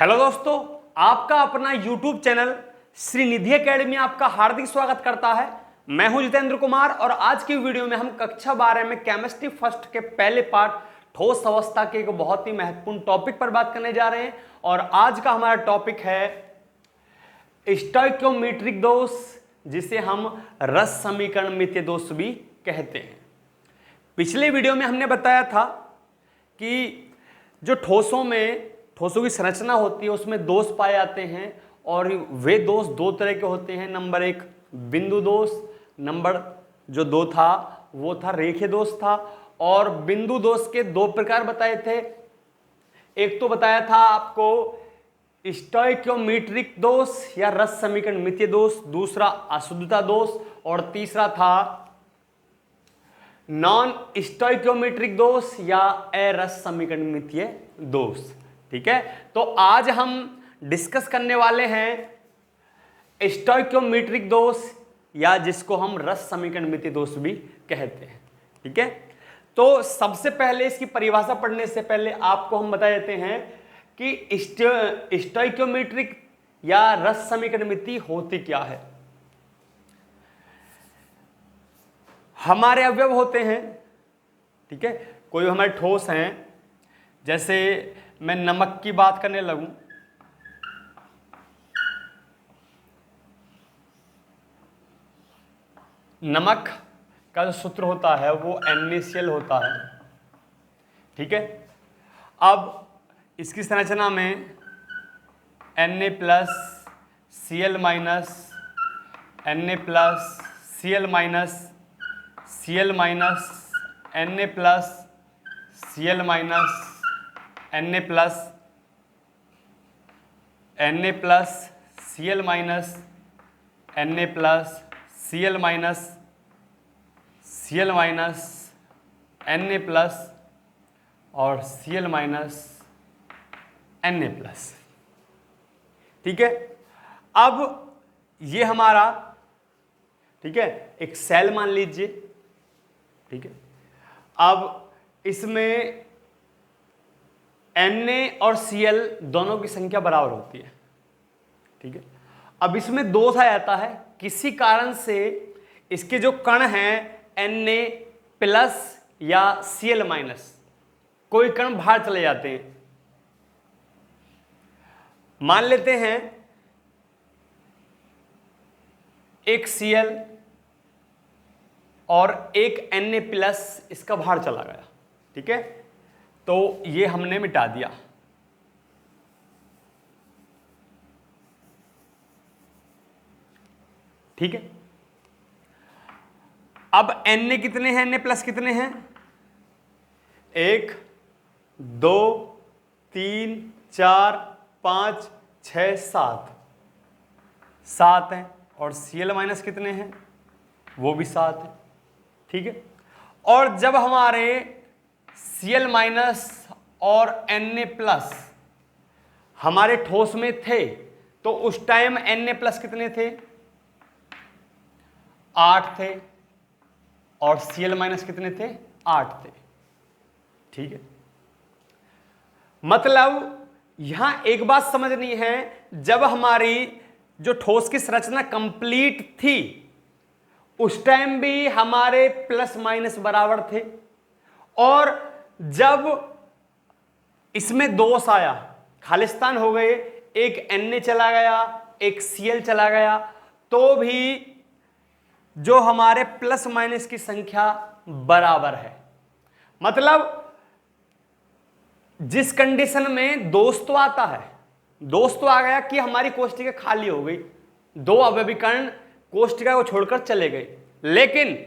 Hello दोस्तों, आपका अपना YouTube चैनल श्री निधि एकेडमी आपका हार्दिक स्वागत करता है। मैं हूं जितेंद्र कुमार और आज की वीडियो में हम कक्षा 12 में केमिस्ट्री फर्स्ट के पहले पार्ट ठोस अवस्था के एक बहुत ही महत्वपूर्ण टॉपिक पर बात करने जा रहे हैं। और आज का हमारा टॉपिक है स्टोइकियोमेट्रिक दोष, जिसे हम रस समीकरण मितीय दोष भी कहते हैं। पिछले वीडियो में हमने बताया था कि जो ठोसों की संरचना होती है उसमें दोष पाए जाते हैं और वे दोष दो तरह के होते हैं। नंबर एक बिंदु दोष, नंबर जो दो था वो था रेखीय दोष था। और बिंदु दोष के दो प्रकार बताए थे। एक तो बताया था आपको स्टोइकियोमेट्रिक दोष या रस समीकरण मितीय दोष, दूसरा अशुद्धता दोष और तीसरा था नॉन स्टोइकियोमेट्रिक दोष या अरस समीकरण मितीय दोष। ठीक है, तो आज हम डिस्कस करने वाले हैं स्टोइकियोमेट्रिक दोष या जिसको हम रस समीकरण मितीय दोष भी कहते हैं। ठीक है, तो सबसे पहले इसकी परिभाषा पढ़ने से पहले आपको हम बता देते हैं कि स्टोइकियोमेट्रिक या रस समीकरण मितीय होती क्या है। हमारे अवयव होते हैं, ठीक है, कोई हमारे ठोस हैं। जैसे मैं नमक की बात करने लगूं, नमक का जो सूत्र होता है वो NaCl होता है। ठीक है, अब इसकी संरचना में Na plus Cl minus Na plus Cl minus Cl minus Na plus Cl minus Na plus Na plus Cl minus Na plus Cl minus Cl minus Na plus और Cl माइनस Na प्लस। ठीक है, अब ये हमारा, ठीक है, एक cell मान लीजिए। ठीक है, अब इसमें Na और Cl दोनों की संख्या बराबर होती है। ठीक है, अब इसमें दोष आ जाता है, किसी कारण से इसके जो कण हैं Na प्लस या Cl माइनस, कोई कण बाहर चले जाते हैं। मान लेते हैं एक Cl और एक Na प्लस इसका बाहर चला गया। ठीक है, तो ये हमने मिटा दिया। ठीक है, अब Na कितने हैं, Na प्लस कितने हैं? 1 2 3 4 5 6 7 हैं और Cl माइनस कितने हैं? वो भी 7 है। ठीक है, और जब हमारे Cl माइनस और Na प्लस हमारे ठोस में थे तो उस टाइम Na प्लस कितने थे? 8 थे और Cl माइनस कितने थे? 8 थे। ठीक है, मतलब यहां एक बात समझनी है, जब हमारी जो ठोस की संरचना कंप्लीट थी उस टाइम भी हमारे प्लस माइनस बराबर थे, और जब इसमें दोष आया, खालिस्तान हो गए, एक Na चला गया एक Cl चला गया, तो भी जो हमारे प्लस माइनस की संख्या बराबर है। मतलब जिस कंडीशन में दोष तो आता है, दोष तो आ गया कि हमारी कोष्टिका खाली हो गई, दो अवयवी कण कोष्टिका को छोड़कर चले गए, लेकिन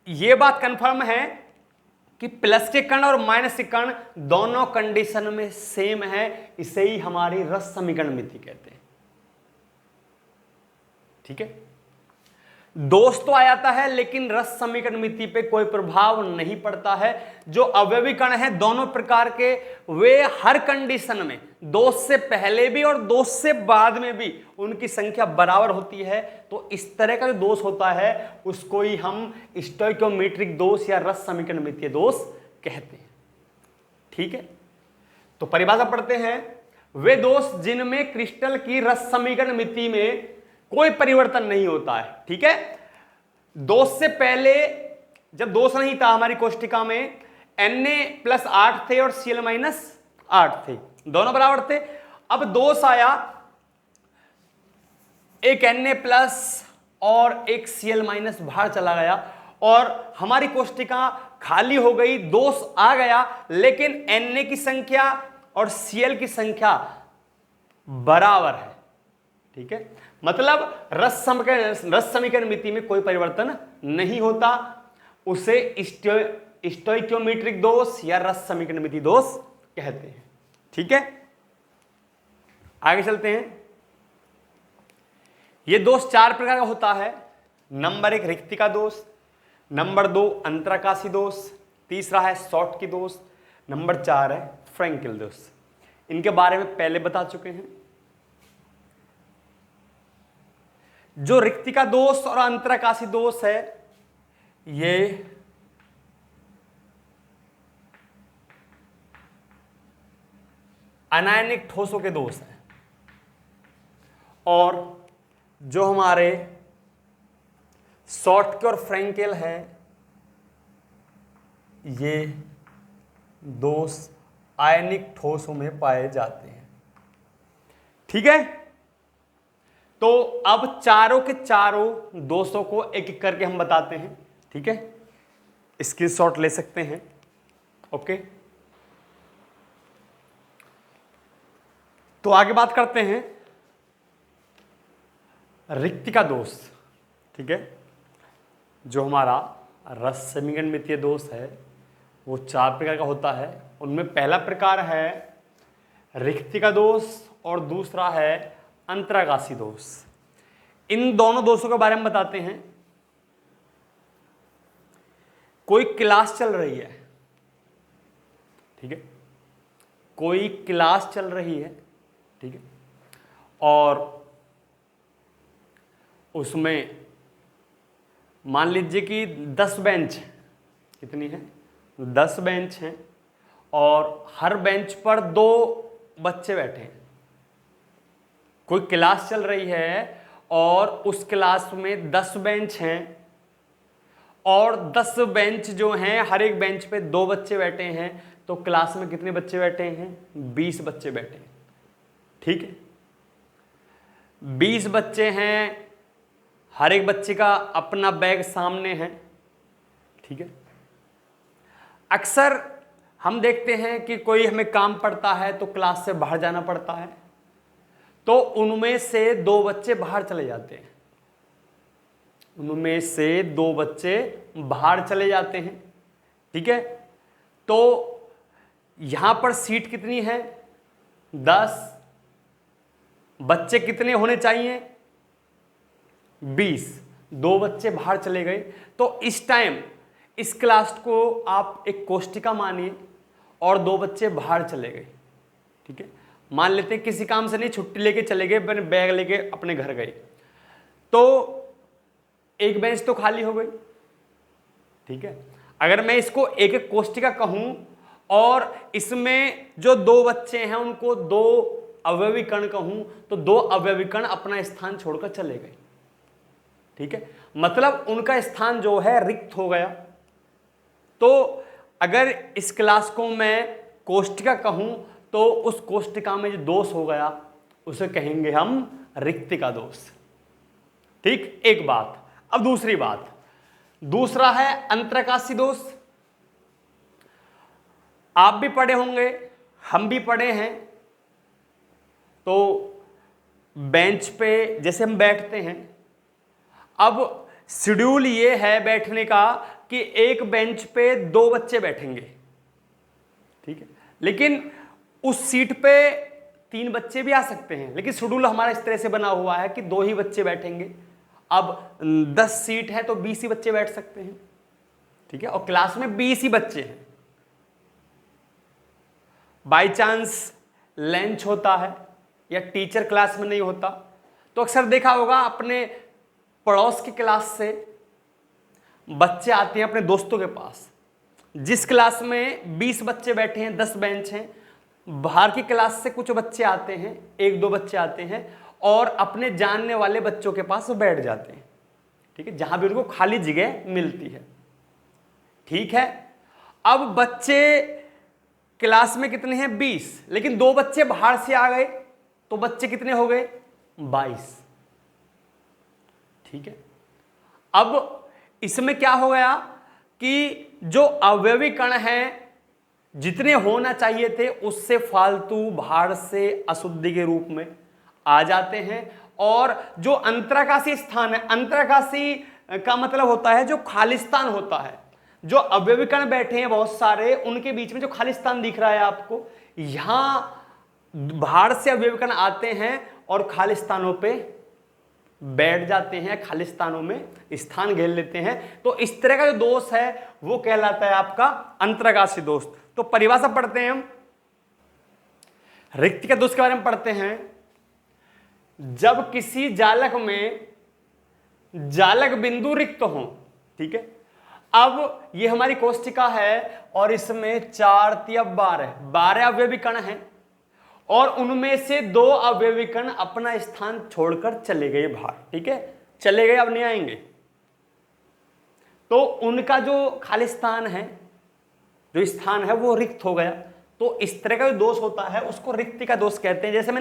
यह बात कंफर्म है कि प्लस के कण और माइनस के कण दोनों कंडीशन में सेम है। इसे ही हमारी रस समीकरण मिति कहते हैं। ठीक है, दोष तो आ जाता है लेकिन रस समीकरण मिति पे कोई प्रभाव नहीं पड़ता है। जो अवयवी कण हैं दोनों प्रकार के, वे हर कंडीशन में दोष से पहले भी और दोष से बाद में भी उनकी संख्या बराबर होती है। तो इस तरह का जो दोष होता है उसको ही हम स्टोइकियोमेट्रिक दोष या रस समीकरण मितीय दोष कहते हैं। ठीक है, तो परिभाषा पढ़ते हैं। वे दोष जिनमें क्रिस्टल की रस समीकरण मिति में कोई परिवर्तन नहीं होता है। ठीक है, दोष से पहले जब दोष नहीं था हमारी कोष्टिका में Na+8 थे और Cl-8 थे, दोनों बराबर थे। अब दोष आया, एक Na+ और एक Cl- बाहर चला गया और हमारी कोष्टिका खाली हो गई, दोष आ गया, लेकिन Na की संख्या और Cl की संख्या बराबर है। ठीक है, मतलब रस समीकरण मिति में कोई परिवर्तन नहीं होता, उसे स्टोइकियोमेट्रिक दोष या रस समीकरण मिति दोष कहते हैं। ठीक है, आगे चलते हैं। यह दोष 4 प्रकार का होता है। नंबर 1 रिक्तिका दोष, नंबर 2 अंतराकाशी दोष, तीसरा है शॉर्टकी दोष, नंबर 4 है फ्रैंकेल दोष। इनके बारे में पहले बता चुके हैं। जो रिक्तिका दोष और अंतराकाशी दोष है, ये अनायनिक ठोसों के दोष हैं, और जो हमारे शॉर्टकी और फ्रैंकेल है, ये दोष आयनिक ठोसों में पाए जाते हैं। ठीक है, तो अब चारों के चारों दोषों को एक एक करके हम बताते हैं। ठीक है, स्क्रीनशॉट ले सकते हैं। ओके, तो आगे बात करते हैं रिक्तिका दोष। ठीक है, जो हमारा रस समीकरण मितीय दोष है वो 4 प्रकार का होता है। उनमें पहला प्रकार है रिक्तिका दोष और दूसरा है अंतराकाशी दोष। इन दोनों दोषों के बारे में बताते हैं। कोई क्लास चल रही है, ठीक है, कोई क्लास चल रही है, ठीक है, और उसमें मान लीजिए कि 10 बेंच, कितनी है, 10 बेंच हैं और हर बेंच पर 2 बच्चे बैठे हैं। कोई क्लास चल रही है और उस क्लास में 10 बेंच हैं और 10 बेंच जो हैं, हर एक बेंच पे 2 बच्चे बैठे हैं, तो क्लास में कितने बच्चे बैठे हैं, 20 बच्चे बैठे हैं। ठीक है, 20 बच्चे हैं, हर एक बच्चे का अपना बैग सामने है। ठीक है, अक्सर हम देखते हैं कि कोई हमें काम पड़ता है तो क्लास से बाहर जाना पड़ता है, तो उनमें से 2 बच्चे बाहर चले जाते हैं, उनमें से 2 बच्चे बाहर चले जाते हैं। ठीक है, तो यहां पर सीट कितनी है, 10, बच्चे कितने होने चाहिए, 20, 2 बच्चे बाहर चले गए, तो इस टाइम इस क्लास को आप एक कोष्टिका मानिए और 2 बच्चे बाहर चले गए। ठीक है, मान लेते हैं किसी काम से नहीं, छुट्टी लेके चले गए, बैग लेके अपने घर गए, तो एक बेंच तो खाली हो गई। ठीक है, अगर मैं इसको एक एक कोष्टिका कहूं और इसमें जो 2 बच्चे हैं उनको 2 अवयवी कण कहूं, तो 2 अवयवी कण अपना स्थान छोड़कर चले गए। ठीक है, मतलब उनका स्थान जो है रिक्त हो गया। तो अगर इस क्लास को मैं कोष्टिका कहूं तो उस कोष्टिका में जो दोष हो गया उसे कहेंगे हम रिक्तिका दोष। ठीक, एक बात। अब दूसरी बात, दूसरा है अंतराकाशी दोष। आप भी पढ़े होंगे, हम भी पढ़े हैं। तो बेंच पे जैसे हम बैठते हैं, अब शेड्यूल ये है बैठने का कि एक बेंच पे 2 बच्चे बैठेंगे। ठीक है, लेकिन उस सीट पे 3 बच्चे भी आ सकते हैं, लेकिन शेड्यूल हमारा इस तरह से बना हुआ है कि 2 ही बच्चे बैठेंगे। अब 10 सीट है तो 20 ही बच्चे बैठ सकते हैं। ठीक है, और क्लास में 20 ही बच्चे हैं। बाई चांस लंच होता है या टीचर क्लास में नहीं होता, तो अक्सर देखा होगा अपने पड़ोस की क्लास से बच्चे आते हैं अपने दोस्तों के पास। जिस क्लास में 20 बच्चे बैठे हैं, 10 बेंच हैं, बाहर की क्लास से कुछ बच्चे आते हैं, एक दो बच्चे आते हैं और अपने जानने वाले बच्चों के पास बैठ जाते हैं, ठीक है, जहां भी उनको खाली जगह मिलती है। ठीक है, अब बच्चे क्लास में कितने हैं 20, लेकिन दो बच्चे बाहर से आ गए तो बच्चे कितने हो गए 22। ठीक है, अब इसमें क्या हो गया कि जो अवयवी कण हैं जितने होना चाहिए थे उससे फालतू बाहर से अशुद्धि के रूप में आ जाते हैं, और जो अंतराकाशी स्थान है, अंतराकाशी का मतलब होता है जो खाली स्थान होता है, जो अवयवी कण बैठे हैं बहुत सारे, उनके बीच में जो खाली स्थान दिख रहा है आपको, यहां बाहर से अवयवी कण आते हैं और खाली स्थानों पे बैठ जाते हैं, खाली स्थानों में स्थान घेर लेते हैं। तो इस तरह का जो दोष है वो कहलाता है आपका अंतराकाशी दोष। तो परिभाषा पढ़ते हैं हम, रिक्ति का दोष के बारे में पढ़ते हैं। जब किसी जालक में जालक बिंदु रिक्त हो, ठीक है, अब ये हमारी कोष्टिका है और इसमें 4×12 अवयवी कण हैं और उनमें से 2 अवयवी कण अपना स्थान छोड़कर चले गए बाहर, ठीक है, चले गए, अब नहीं आएंगे, तो उनका जो खाली स्थान है, जो स्थान है वो रिक्त हो गया। तो इस तरह का जो दोष होता है उसको रिक्ति का दोष कहते हैं। जैसे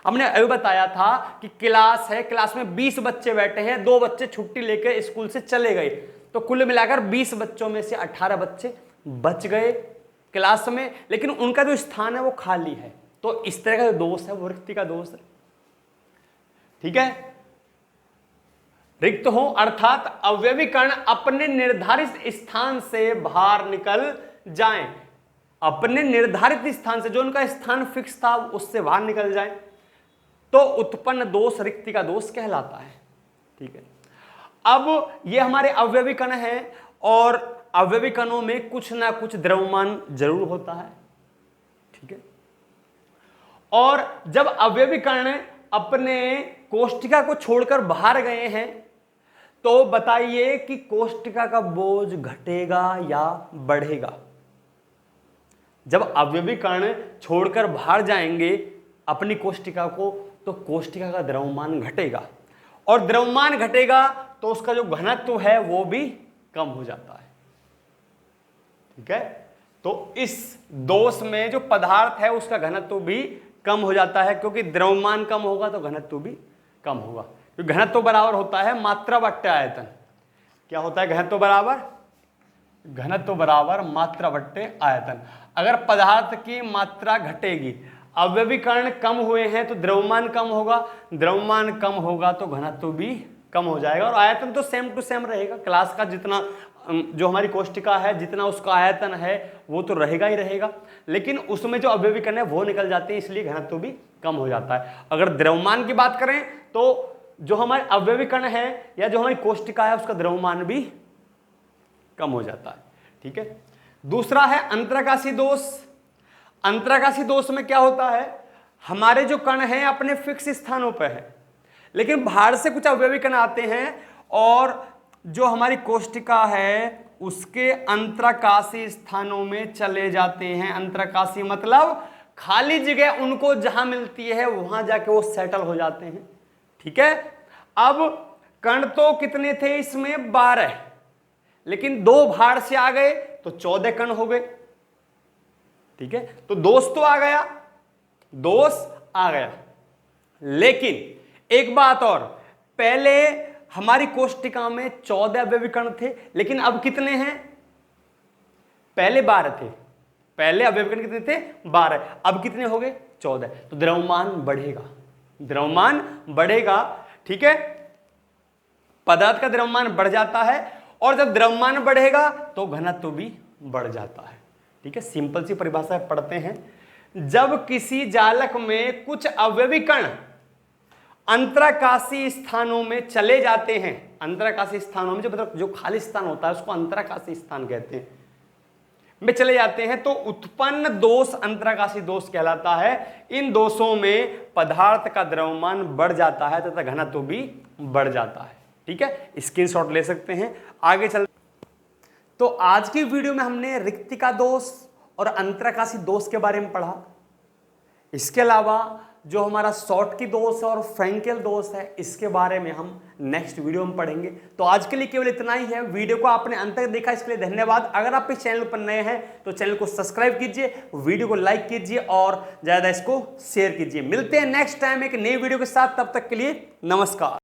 हमने अभी बताया था कि क्लास है, क्लास में 20 बच्चे बैठे हैं, 2 बच्चे छुट्टी लेकर स्कूल से चले गए, तो कुल मिलाकर 20 बच्चों में से 18 बच्चे बच गए क्लास में, लेकिन उनका जो स्थान है वो खाली है। तो इस तरह का जो दोष है वो रिक्ति का दोष है। ठीक है, रिक्त हो अर्थात अवयवी कण अपने निर्धारित स्थान से बाहर निकल जाएं, अपने निर्धारित स्थान से, जो उनका स्थान फिक्स था उससे बाहर निकल जाएं, तो उत्पन्न दोष रिक्ति का दोष कहलाता है। ठीक है, अब ये हमारे अवयवी कण हैं और अवयवी कणों में कुछ ना कुछ द्रव्यमान जरूर होता है। ठीक है, और जब अवयवी कण अपने कोष्टिका को छोड़कर बाहर गए हैं तो बताइए कि कोष्टिका का बोझ घटेगा या बढ़ेगा। जब अवयवी कण छोड़कर बाहर जाएंगे अपनी कोष्टिका को तो कोष्टिका का द्रव्यमान घटेगा, और द्रव्यमान घटेगा तो उसका जो घनत्व है वो भी कम हो जाता है। ठीक है, तो इस दोष में जो पदार्थ है उसका घनत्व भी कम हो जाता है, क्योंकि द्रव्यमान कम होगा तो घनत्व भी कम होगा। क्योंकि घनत्व बराबर होता है मात्रा बट्टे आयतन। क्या होता है घनत्व बराबर? घनत्व बराबर मात्रा बट्टे आयतन। अगर पदार्थ की मात्रा घटेगी, अवयवी कण कम हुए हैं तो द्रव्यमान कम होगा, द्रव्यमान कम होगा तो घनत्व भी कम हो जाएगा, और आयतन तो सेम टू सेम रहेगा। क्लास का जितना जो हमारी कोष्टिका है जितना उसका आयतन है वो तो रहेगा ही रहेगा, लेकिन उसमें जो अवयवी कण है वो निकल जाते हैं, इसलिए घनत्व भी कम हो जाता है। अगर द्रव्यमान की बात करें तो जो हमारे अवयवी कण है या जो हमारी कोष्टिका है उसका द्रव्यमान भी कम हो जाता है। ठीक है, दूसरा है अंतराकाशी दोष। अंतराकाशी दोष में क्या होता है, हमारे जो कण हैं अपने फिक्स स्थानों पर है, लेकिन बाहर से कुछ अवयवी कण आते हैं और जो हमारी कोष्टिका है उसके अंतराकाशी स्थानों में चले जाते हैं। अंतराकाशी मतलब खाली जगह उनको जहां मिलती है वहां जाके वो सेटल हो जाते हैं। ठीक है, अब कण तो कितने थे इसमें 12, लेकिन 2 बाहर से आ गए तो 14 कण हो गए। ठीक है, तो दोष तो आ गया, दोष आ गया, लेकिन एक बात और, पहले हमारी कोष्टिका में 14 अवयवी कण थे, लेकिन अब कितने हैं? पहले 12 थे, पहले अवयवी कण कितने थे? 12, अब कितने हो गए? 14। तो द्रव्यमान बढ़ेगा, द्रव्यमान बढ़ेगा। ठीक है, पदार्थ का द्रव्यमान बढ़ जाता है, और जब द्रव्यमान बढ़ेगा तो घनत्व भी बढ़ जाता है। ठीक है, सिंपल सी परिभाषा पढ़ते हैं। जब किसी जालक में कुछ अवयवी कण अंतराकाशी स्थानों में चले जाते हैं, अंतराकाशी स्थानों में जो मतलब जो खाली स्थान होता है उसको अंतराकाशी स्थान कहते हैं, में चले जाते हैं, तो उत्पन्न दोष अंतराकाशी दोष कहलाता है। इन दोषों में पदार्थ का द्रव्यमान बढ़ जाता है तथा घनत्व भी बढ़ जाता है। ठीक है, स्क्रीनशॉट ले सकते हैं। आगे चल, तो आज की वीडियो में हमने रिक्ति का दोष और अंतराकाशी दोष के बारे में पढ़ा। इसके अलावा जो हमारा शॉर्ट की दोष है और फ्रैंकल दोष है, इसके बारे में हम नेक्स्ट वीडियो में पढ़ेंगे। तो आज के लिए केवल इतना ही है। वीडियो को आपने अंत तक देखा, इसके लिए धन्यवाद। अगर आप इस चैनल पर नए हैं तो चैनल को सब्सक्राइब कीजिए, वीडियो को लाइक कीजिए और ज्यादा इसको शेयर कीजिए। मिलते हैं नेक्स्ट टाइम एक नई वीडियो के साथ, तब तक के लिए नमस्कार।